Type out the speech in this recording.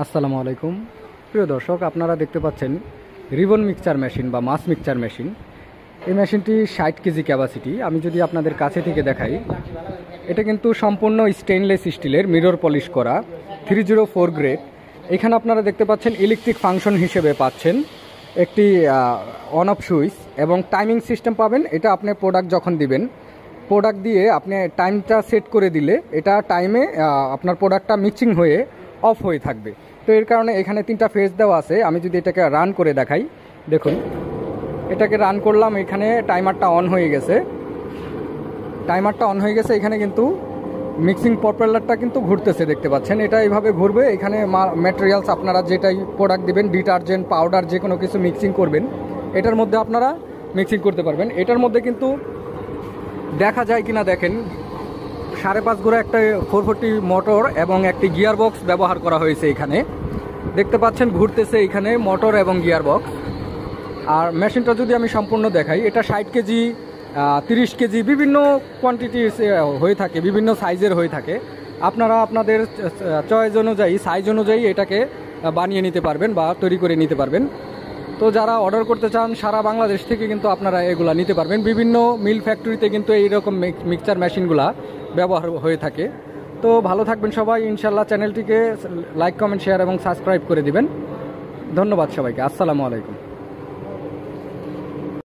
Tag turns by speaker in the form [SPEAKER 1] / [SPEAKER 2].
[SPEAKER 1] আসসালামু আলাইকুম প্রিয় দর্শক, আপনারা দেখতে পাচ্ছেন রিবন মিক্সচার মেশিন বা মাছ মিক্সচার মেশিন। এই মেশিনটি 60 কেজি ক্যাপাসিটি। আমি যদি আপনাদের কাছে থেকে দেখাই, এটা কিন্তু সম্পূর্ণ স্টেইনলেস স্টিলের, মিরর পলিশ করা, 304 গ্রেড। এখানে আপনারা দেখতে পাচ্ছেন ইলেকট্রিক ফাংশন হিসেবে পাচ্ছেন একটি অন অফ সুইচ এবং টাইমিং সিস্টেম পাবেন। এটা আপনি প্রোডাক্ট যখন দিবেন, প্রোডাক্ট দিয়ে আপনি টাইমটা সেট করে দিলে এটা টাইমে আপনার প্রোডাক্টটা মিক্সিং হয়ে অফ হয়ে থাকবে। তো এর কারণে এখানে 3টা ফেজ দেওয়া আছে। আমি যদি এটাকে রান করে দেখাই, দেখুন এটাকে রান করলাম, এখানে টাইমারটা অন হয়ে গেছে। এখানে কিন্তু মিক্সিং প্রপেলারটা কিন্তু ঘুরতেছে, দেখতে পাচ্ছেন। এটা এইভাবে ঘুরবে। এখানে ম্যাটেরিয়ালস আপনারা যেটাই প্রোডাক্ট দিবেন, ডিটারজেন্ট, পাউডার, যে কোনো কিছু মিক্সিং করবেন, এটার মধ্যে আপনারা মিক্সিং করতে পারবেন। এটার মধ্যে কিন্তু দেখা যায় কিনা দেখেন, 5.5 ঘোড়া একটা 440 মোটর এবং একটি গিয়ার বক্স ব্যবহার করা হয়েছে। এখানে দেখতে পাচ্ছেন ঘুরতেছে এখানে মোটর এবং গিয়ার বক্স। আর মেশিনটা যদি আমি সম্পূর্ণ দেখাই, এটা 60 কেজি, 30 কেজি, বিভিন্ন কোয়ান্টিটি হয়ে থাকে, বিভিন্ন সাইজের হয়ে থাকে। আপনারা আপনাদের চয়েস অনুযায়ী, সাইজ অনুযায়ী এটাকে বানিয়ে নিতে পারবেন বা তৈরি করে নিতে পারবেন। তো যারা অর্ডার করতে চান সারা বাংলাদেশ থেকে কিন্তু আপনারা এগুলা নিতে পারবেন। বিভিন্ন মিল ফ্যাক্টরিতে কিন্তু এইরকম মিক্সচার মেশিনগুলা ব্যবহার হয়ে থাকে। তো ভালো থাকবেন সবাই ইনশাল্লাহ। চ্যানেলটিকে লাইক, কমেন্ট, শেয়ার এবং সাবস্ক্রাইব করে দিবেন। ধন্যবাদ সবাইকে। আসসালামু আলাইকুম।